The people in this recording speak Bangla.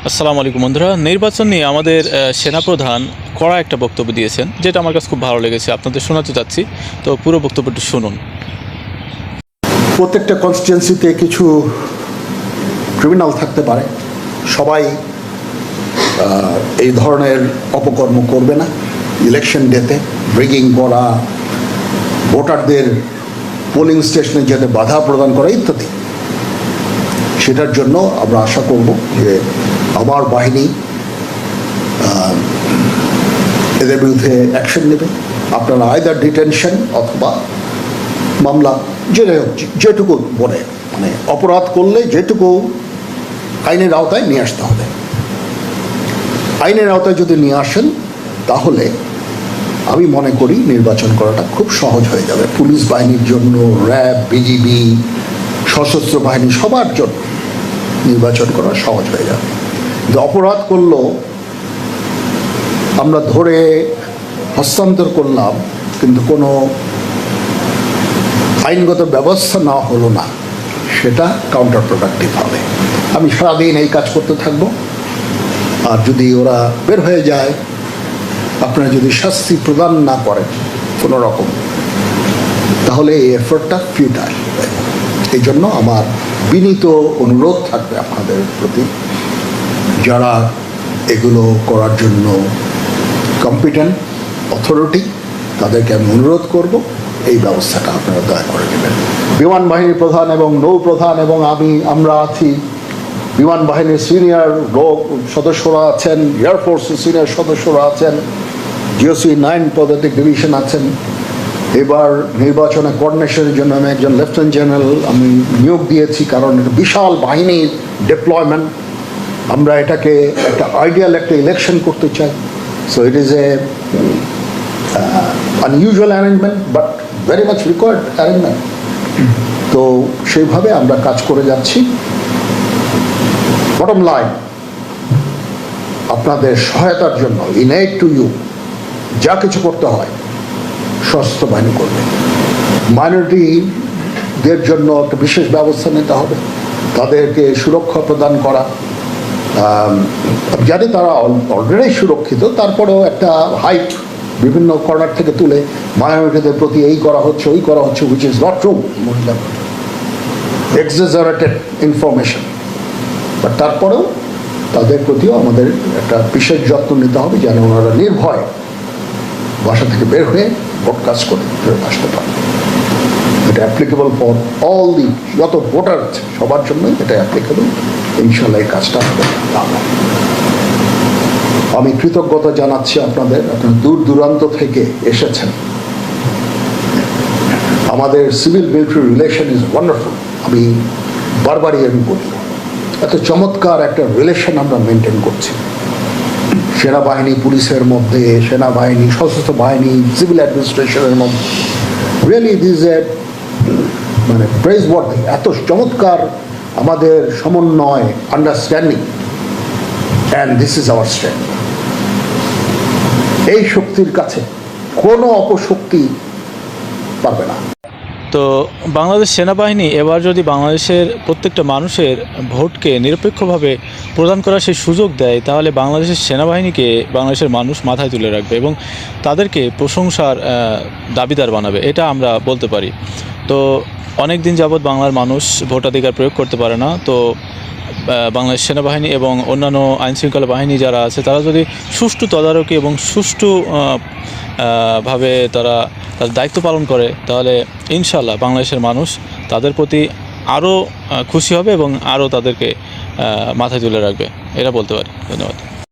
আসসালামু আলাইকুম বন্ধুরা। নির্বাচন নিয়ে আমাদের সেনাপ্রধান কড়া একটা বক্তব্য দিয়েছেন, যেটা আমার কাছে খুব ভালো লেগেছে। আপনাদের শোনাতে চাচ্ছি, তো পুরো বক্তব্যটি শুনুন। প্রত্যেকটা কনস্টিটুয়েন্সিতে কিছু ক্রিমিনাল থাকতে পারে, সবাই এই ধরনের অপকর্ম করবে না। ইলেকশন ডেতে ব্রিগিং করা, ভোটারদের পোলিং স্টেশনে যেতে বাধা প্রদান করা ইত্যাদি, সেটার জন্য আমরা আশা করব যে আমার বাহিনী এদের বিরুদ্ধে অ্যাকশন নেবে। আপনারা আইদার ডিটেনশন অথবা মামলা, যেটুকু বলে, মানে অপরাধ করলে যেটুকু আইনের আওতায় নিয়ে আসতে হবে। আইনের আওতায় যদি নিয়ে আসেন তাহলে আমি মনে করি নির্বাচন করাটা খুব সহজ হয়ে যাবে। পুলিশ বাহিনীর জন্য, র্যাব, বিজিবি, সশস্ত্র বাহিনী, সবার জন্য নির্বাচন করা সহজ হয়ে যাবে। যে অপরাধ করলো আমরা ধরে হস্তান্তর করলাম, কিন্তু কোনো আইনগত ব্যবস্থা না হলো না, সেটা কাউন্টার প্রোডাক্টিভ হবে। আমি সারাদিন এই কাজ করতে থাকবো, আর যদি ওরা বের হয়ে যায়, আপনারা যদি শাস্তি প্রদান না করেন কোনো রকম, তাহলে এই এফোর্টটা ফিউটাইল। এই জন্য আমার বিনীত অনুরোধ থাকবে আপনাদের প্রতি, যারা এগুলো করার জন্য কম্পিটেন্ট অথরিটি, তাদেরকে আমি অনুরোধ করব এই ব্যবস্থাটা আপনারা দয়া করে নেবেন। বিমান বাহিনীর প্রধান এবং নৌ প্রধান এবং আমরা আছি, বিমান বাহিনীর সিনিয়র সদস্যরা আছেন, এয়ারফোর্সের সিনিয়র সদস্যরা আছেন, জিওসি 9 পদাতিক ডিভিশন আছেন। এবার নির্বাচনে কোঅর্ডিনেশনের জন্য আমি একজন লেফটেন্যান্ট জেনারেল আমি নিয়োগ দিয়েছি, কারণ এটা বিশাল বাহিনীর ডিপ্লয়মেন্ট। আমরা এটাকে একটা আইডিয়াল একটা ইলেকশন করতে চাই। So it is a unusual arrangement, but very much required arrangement. তো সেইভাবে আমরা কাজ করে যাচ্ছি। বটম লাইন, আপনাদের সহায়তার জন্য ইন এইড টু ইউ যা কিছু করতে হয় সশস্ত্র বাহিনী করবে। মাইনরিটিদের জন্য একটা বিশেষ ব্যবস্থা নিতে হবে, তাদেরকে সুরক্ষা প্রদান করা। জানি তারা অলরেডি সুরক্ষিত, তারপরেও একটা হাইট বিভিন্ন কর্নার থেকে তুলে মাইনরিটিদের প্রতি এই করা হচ্ছে, ওই করা হচ্ছে, which is not true, exaggerated information. But তারপরেও তাদের প্রতিও আমাদের একটা বিশেষ যত্ন নিতে হবে, যেন ওনারা নির্ভয় বাসা থেকে বের হয়ে ভোট কাজ করে ফেরত আসতে পারে। এটা অ্যাপ্লিকেবল ফর অল দি, যত ভোটার আছে সবার জন্যই এটা অ্যাপ্লিকেবল। ইনশাল্লাহ এই কাজটা হবে। আমি কৃতজ্ঞতা জানাচ্ছি আপনাদের, আপনারা দূর দূরান্ত থেকে এসেছেন। আমাদের civil military relation is wonderful. আমি বারবারই আমি বলি, এত চমৎকার একটা রিলেশন আমরা মেনটেন করছি সেনাবাহিনী পুলিশের মধ্যে, সেনাবাহিনী সশস্ত্র বাহিনী সিভিল অ্যাডমিনিস্ট্রেশনের মধ্যে। রিয়েলি দিস এ মানে প্রেজ ওয়ার্থি, এত চমৎকার আমাদের সমন্বয়, understanding, and this is our strength. এই শক্তির কাছে কোনো অপশক্তি পারবে না। তো বাংলাদেশ সেনাবাহিনী এবার যদি বাংলাদেশের প্রত্যেকটা মানুষের ভোটকে নিরপেক্ষভাবে প্রদান করার সেই সুযোগ দেয়, তাহলে বাংলাদেশের সেনাবাহিনীকে বাংলাদেশের মানুষ মাথায় তুলে রাখবে এবং তাদেরকে প্রশংসার দাবিদার বানাবে, এটা আমরা বলতে পারি। তো অনেক দিন যাবৎ বাংলার মানুষ ভোটাধিকার প্রয়োগ করতে পারে না। তো বাংলাদেশ সেনাবাহিনী এবং অন্যান্য আইনশৃঙ্খলা বাহিনী যারা আছে, তারা যদি সুষ্ঠু তদারকি এবং সুষ্ঠু ভাবে তারা তাদের দায়িত্ব পালন করে, তাহলে ইনশাল্লাহ বাংলাদেশের মানুষ তাদের প্রতি আরও খুশি হবে এবং আরও তাদেরকে মাথায় তুলে রাখবে, এটা বলতে পারি। ধন্যবাদ।